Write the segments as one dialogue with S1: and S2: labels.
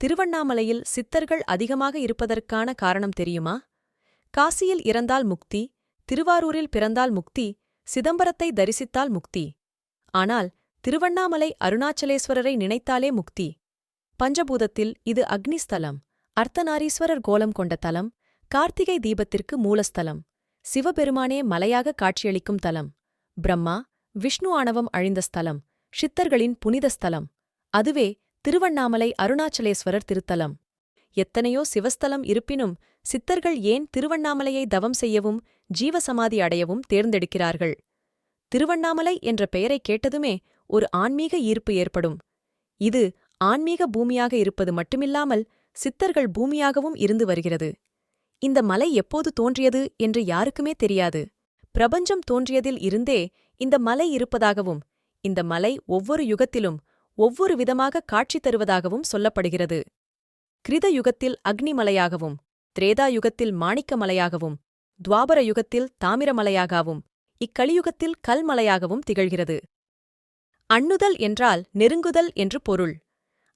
S1: திருவண்ணாமலையில் சித்தர்கள் அதிகமாக இருப்பதற்கான காரணம் தெரியுமா? காசியில் இறந்தால் முக்தி, திருவாரூரில் பிறந்தால் முக்தி, சிதம்பரத்தை தரிசித்தால் முக்தி. ஆனால் திருவண்ணாமலை அருணாச்சலேஸ்வரரை நினைத்தாலே முக்தி. பஞ்சபூதத்தில் இது அக்னிஸ்தலம், அர்த்தநாரீஸ்வரர் கோலம் கொண்ட தலம், கார்த்திகை தீபத்திற்கு மூலஸ்தலம், சிவபெருமானே மலையாக காட்சியளிக்கும் தலம், பிரம்மா விஷ்ணு ஆணவம் அழிந்த ஸ்தலம், சித்தர்களின் புனித ஸ்தலம். அதுவே திருவண்ணாமலை அருணாச்சலேஸ்வரர் திருத்தலம். எத்தனையோ சிவஸ்தலம் இருப்பினும் சித்தர்கள் ஏன் திருவண்ணாமலையை தவம் செய்யவும் ஜீவசமாதி அடையவும் தேர்ந்தெடுக்கிறார்கள்? திருவண்ணாமலை என்ற பெயரைக் கேட்டதுமே ஒரு ஆன்மீக ஈர்ப்பு ஏற்படும். இது ஆன்மீக பூமியாக இருப்பது மட்டுமில்லாமல் சித்தர்கள் பூமியாகவும் இருந்து வருகிறது. இந்த மலை எப்போது தோன்றியது என்று யாருக்குமே தெரியாது. பிரபஞ்சம் தோன்றியதில் இருந்தே இந்த மலை இருப்பதாகவும், இந்த மலை ஒவ்வொரு யுகத்திலும் ஒவ்வொரு விதமாக காட்சி தருவதாகவும் சொல்லப்படுகிறது. கிருத யுகத்தில் அக்னிமலையாகவும், திரேதா யுகத்தில் மாணிக்க மலையாகவும், துவாபர யுகத்தில் தாமிரமலையாகவும், இக்கலியுகத்தில் கல்மலையாகவும் திகழ்கிறது. அண்ணுதல் என்றால் நெருங்குதல் என்று பொருள்.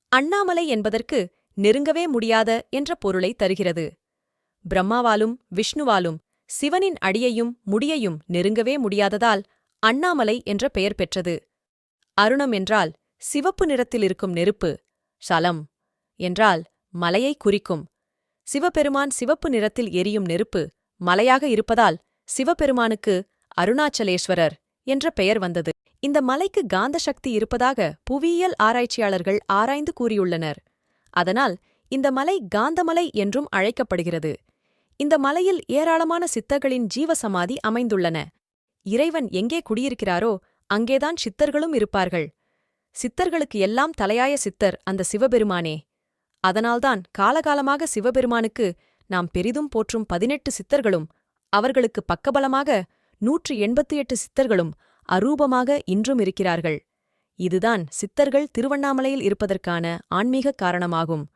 S1: அண்ணாமலை என்பதற்கு நெருங்கவே முடியாத என்ற பொருளை தருகிறது. பிரம்மாவாலும் விஷ்ணுவாலும் சிவனின் அடியையும் முடியையும் நெருங்கவே முடியாததால் அண்ணாமலை என்ற பெயர் பெற்றது. அருணம் என்றால் சிவப்பு நிறத்தில் இருக்கும் நெருப்பு, சலம் என்றால் மலையை குறிக்கும். சிவபெருமான் சிவப்பு நிறத்தில் எரியும் நெருப்பு மலையாக இருப்பதால் சிவபெருமானுக்கு அருணாச்சலேஸ்வரர் என்ற பெயர் வந்தது. இந்த மலைக்கு காந்த சக்தி இருப்பதாக புவியியல் ஆராய்ச்சியாளர்கள் ஆராய்ந்து கூறியுள்ளனர். அதனால் இந்த மலை காந்தமலை என்றும் அழைக்கப்படுகிறது. இந்த மலையில் ஏராளமான சித்தர்களின் ஜீவசமாதி அமைந்துள்ளன. இறைவன் எங்கே குடியிருக்கிறாரோ அங்கேதான் சித்தர்களும் இருப்பார்கள். சித்தர்களுக்கு எல்லாம் தலையாய சித்தர் அந்த சிவபெருமானே. அதனால்தான் காலகாலமாக சிவபெருமானுக்கு நாம் பெரிதும் போற்றும் 18 சித்தர்களும், அவர்களுக்கு பக்கபலமாக 188 சித்தர்களும் அரூபமாக இன்றும் இருக்கிறார்கள். இதுதான் சித்தர்கள் திருவண்ணாமலையில் இருப்பதற்கான ஆன்மீகக் காரணமாகும்.